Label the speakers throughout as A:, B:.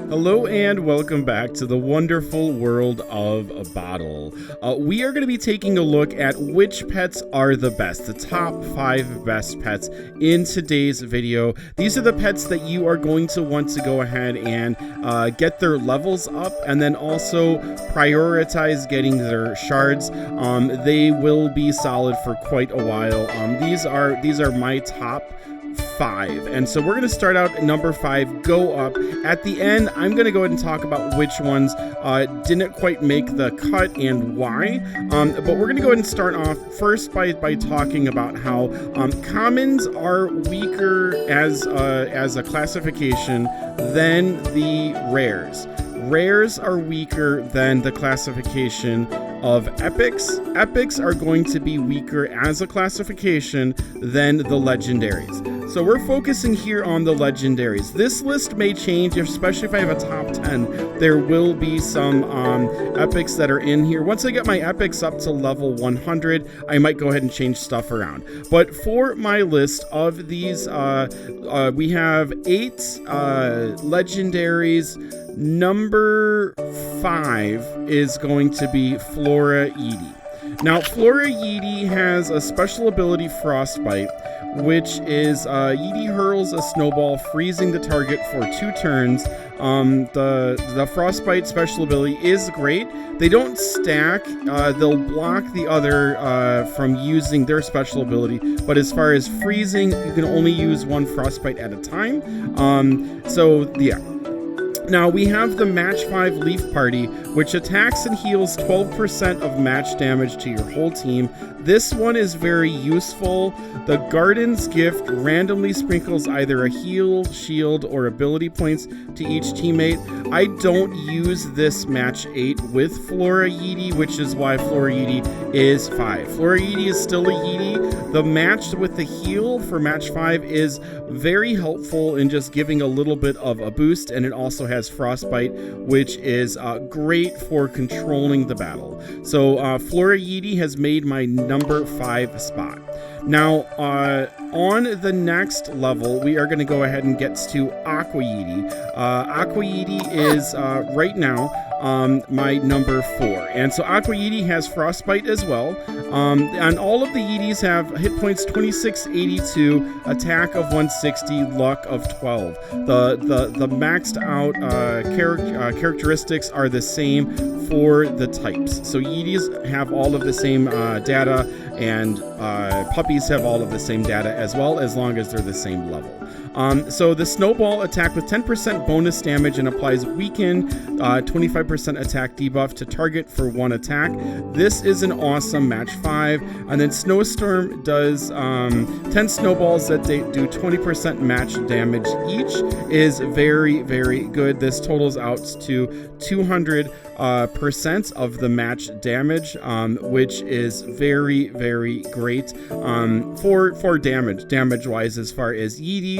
A: Hello and welcome back to the wonderful world of Boddle. We are going to be taking a look at which pets are the best, the top 5 best pets in today's video. These are the pets that you are going to want to go ahead and get their levels up, and then also prioritize getting their shards. They will be solid for quite a while. These are my top 5, and so we're going to start out at number 5, go up. At the end, I'm going to go ahead and talk about which ones didn't quite make the cut and why, but we're going to go ahead and start off first by talking about how commons are weaker as a classification than the rares. Rares are weaker than the classification of epics. Epics are going to be weaker as a classification than the legendaries. So we're focusing here on the legendaries. This list may change, especially if I have a top 10. There will be some epics that are in here. Once I get my epics up to level 100, I might go ahead and change stuff around. But for my list of these, we have 8 legendaries. Number 5 is going to be Flora Yeii. Now, Flora Yeii has a special ability, Frostbite, which is Yeii hurls a snowball, freezing the target for 2 turns. The Frostbite special ability is great. They don't stack. They'll block the other from using their special ability. But as far as freezing, you can only use 1 Frostbite at a time. So, yeah. Now, we have the Match 5 Leaf Party, which attacks and heals 12% of match damage to your whole team. This one is very useful. The Garden's Gift randomly sprinkles either a heal, shield, or ability points to each teammate. I don't use this match 8 with Flora Yeii, which is why Flora Yeii is 5. Flora Yeii is still a Yeii. The match with the heal for match 5 is very helpful in just giving a little bit of a boost, and it also has Frostbite, which is great for controlling the battle. So Flora Yeii has made my number 5 spot. Now, on the next level, we are going to go ahead and get to Aqua Yeii. Aqua Yeii is right now my number 4. And so Aqua Yeii has Frostbite as well. And all of the Yeeties have hit points 26, 82, attack of 160, luck of 12. The maxed out characteristics are the same for the types. So Yeeties have all of the same data, and puppies have all of the same data as well, as long as they're the same level. So the Snowball attack with 10% bonus damage and applies Weaken, 25% attack debuff to target for 1 attack. This is an awesome match 5. And then Snowstorm does 10 snowballs that they do 20% match damage each. Is very, very good. This totals out to 200% of the match damage, which is very, very great for damage wise as far as Yeii.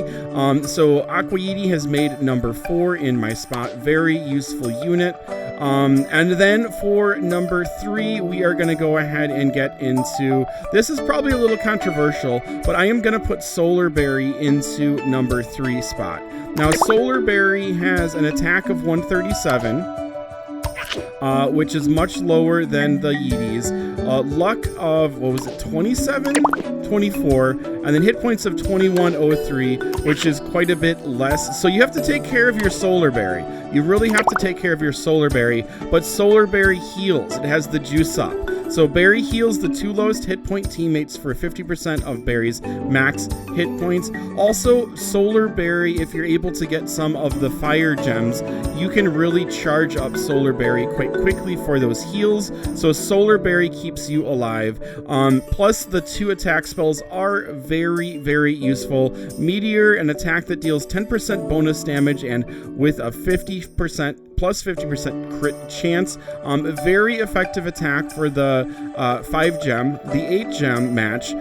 A: So Aqua Yeii has made number 4 in my spot. Very useful unit. And then for number 3, we are going to go ahead and get into, this is probably a little controversial, but I am going to put Solar Berry into number 3 spot. Now, Solar Berry has an attack of 137, which is much lower than the Yeeties. Luck of, 27? 24, and then hit points of 2103, which is quite a bit less. So you have to take care of your Solar Berry. You really have to take care of your Solar Berry, but Solar Berry heals. It has the juice up. So Berry heals the 2 lowest hit point teammates for 50% of Berry's max hit points. Also, Solar Berry, if you're able to get some of the fire gems, you can really charge up Solar Berry quite quickly for those heals. So Solar Berry keeps you alive. Plus, the 2 attack spells are very, very useful. Meteor, an attack that deals 10% bonus damage and with a 50% plus 50% crit chance. Very effective attack for the 5 gem. The 8 gem match,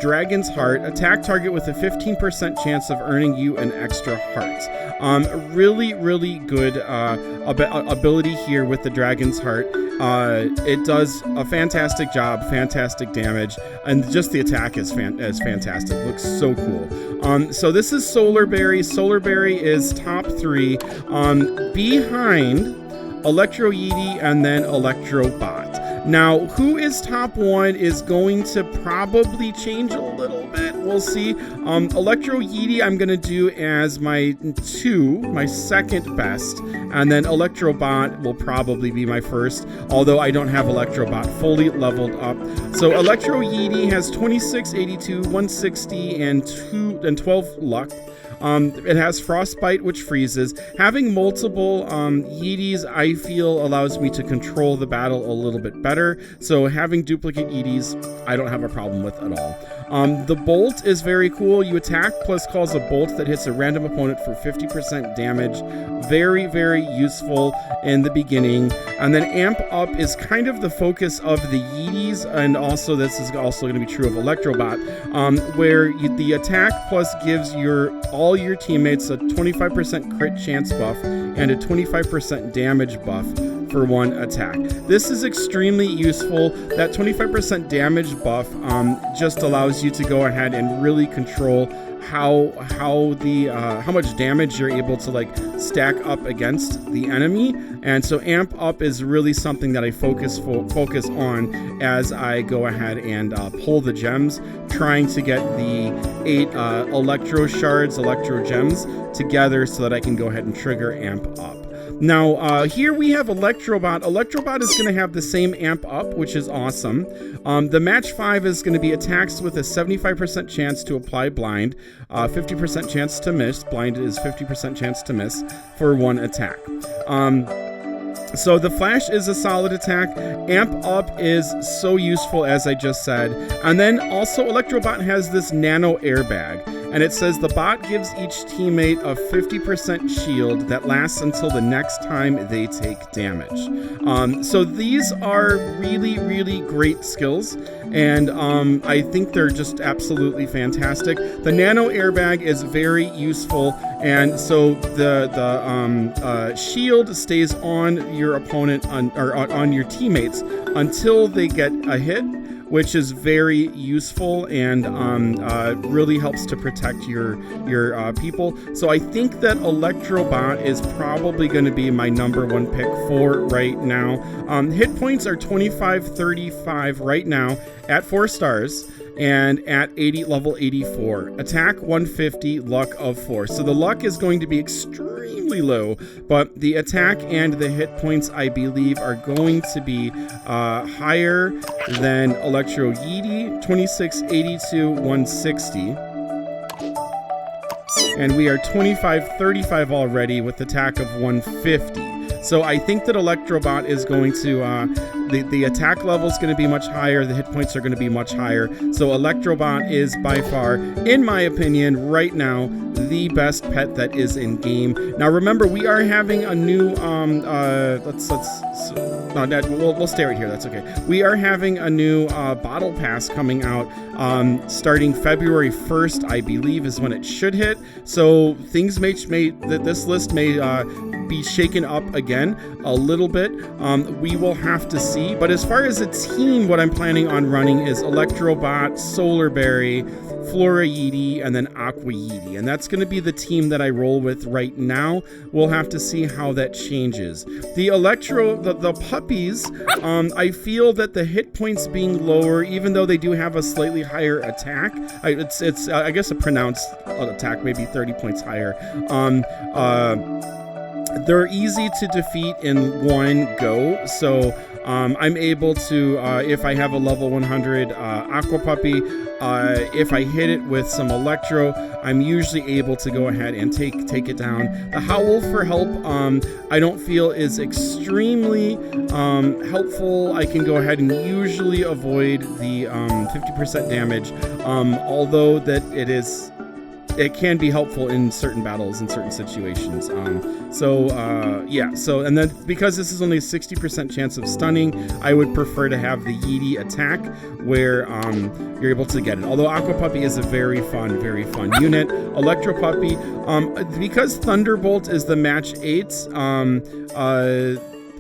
A: Dragon's Heart, attack target with a 15% chance of earning you an extra heart. Really, really good ability here with the Dragon's Heart. It does a fantastic job, fantastic damage, and just the attack is fantastic. Looks so cool. So this is Solar Berry. Solar Berry is top 3, behind Electro Yeii and then Electro Bot. Now, who is top 1 is going to probably change a little bit. We'll see. Electro Yeii I'm going to do as my 2, my second best. And then Electro Bot will probably be my first, although I don't have Electro Bot fully leveled up. So Electro Yeii has 26, 82, 160, and 12 luck. It has Frostbite, which freezes. Having multiple Yeeties, I feel, allows me to control the battle a little bit better. So having duplicate Yeeties, I don't have a problem with at all. The Bolt is very cool. You attack plus cause a bolt that hits a random opponent for 50% damage. Very, very useful in the beginning. And then Amp Up is kind of the focus of the Yeeties, and also this is also going to be true of Electrobot, where the attack plus gives all your teammates a 25% crit chance buff and a 25% damage buff for 1 attack. This is extremely useful. That 25% damage buff just allows you to go ahead and really control how much damage you're able to like stack up against the enemy. And so Amp Up is really something that I focus on as I go ahead and pull the gems, trying to get the 8 Electro Shards, Electro Gems together so that I can go ahead and trigger Amp Up. Now, here we have Electrobot. Electrobot is going to have the same Amp Up, which is awesome. The match 5 is going to be attacks with a 75% chance to apply blind, 50% chance to miss. Blind is 50% chance to miss for 1 attack. So the Flash is a solid attack. Amp Up is so useful, as I just said. And then also Electrobot has this nano airbag. And it says the bot gives each teammate a 50% shield that lasts until the next time they take damage. So these are really, really great skills. And I think they're just absolutely fantastic. The nano airbag is very useful. And so the shield stays on your opponent or on your teammates until they get a hit, which is very useful and really helps to protect your people. So I think that Electrobot is probably going to be my #1 pick for right now. Hit points are 25, 35 right now at 4 stars. And at level 84. Attack 150, luck of 4. So the luck is going to be extremely low, but the attack and the hit points, I believe, are going to be higher than Electro Yeii, 26, 82, 160. And we are 25, 35 already with attack of 150. So I think that Electrobot is going to, the attack level is going to be much higher, the hit points are going to be much higher. So Electrobot is by far, in my opinion, right now, the best pet that is in game. Now remember, we are having a new, we'll stay right here, that's okay. We are having a new Boddle Pass coming out starting February 1st, I believe, is when it should hit. So things this list may be shaken up again a little bit. We will have to see. But as far as a team, what I'm planning on running is Electrobot, Solar Berry, Flora Yeii, and then Aqua Yeii. And that's going to be the team that I roll with right now. We'll have to see how that changes. The puppies, I feel that the hit points being lower, even though they do have a slightly higher attack, it's I guess a pronounced attack, maybe 30 points higher. They're easy to defeat in one go, so I'm able to, if I have a level 100 Aquapuppy, if I hit it with some Electro, I'm usually able to go ahead and take it down. The Howl for Help, I don't feel is extremely helpful. I can go ahead and usually avoid the 50% damage, although that it can be helpful in certain battles, in certain situations. So, and then because this is only a 60% chance of stunning, I would prefer to have the Yeii attack where you're able to get it. Although Aquapuppy is a very fun unit. Electropuppy, because Thunderbolt is the match 8,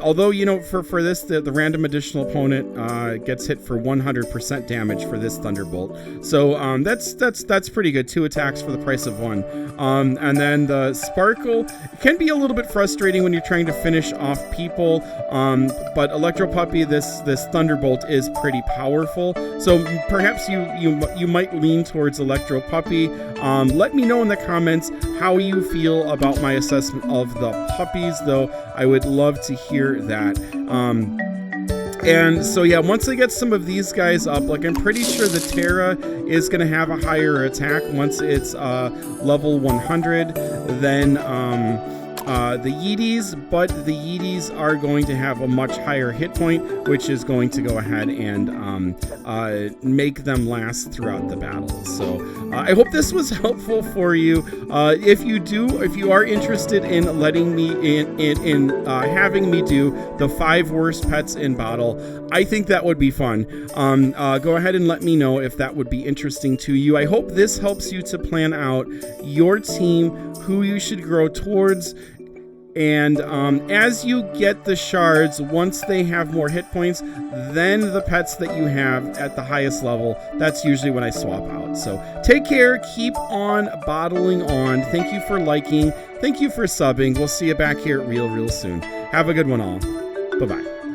A: although, you know, for this, the random additional opponent gets hit for 100% damage for this Thunderbolt. So that's pretty good. 2 attacks for the price of 1. And then the Sparkle can be a little bit frustrating when you're trying to finish off people. But Electropuppy, this Thunderbolt is pretty powerful. So perhaps you might lean towards Electropuppy. Let me know in the comments how you feel about my assessment of the puppies, though. I would love to hear that. And so yeah, once I get some of these guys up, like I'm pretty sure the Terra is going to have a higher attack once it's level 100 than the Yeeties, but the Yeeties are going to have a much higher hit point, which is going to go ahead and make them last throughout the battle. So I hope this was helpful for you. If you are interested in letting me having me do the 5 worst pets in Boddle, I think that would be fun. Go ahead and let me know if that would be interesting to you. I hope this helps you to plan out your team, who you should grow towards. And as you get the shards, once they have more hit points, then the pets that you have at the highest level, that's usually when I swap out. So take care, keep on bottling on. Thank you for liking, thank you for subbing. We'll see you back here real soon. Have a good one all. Bye-bye.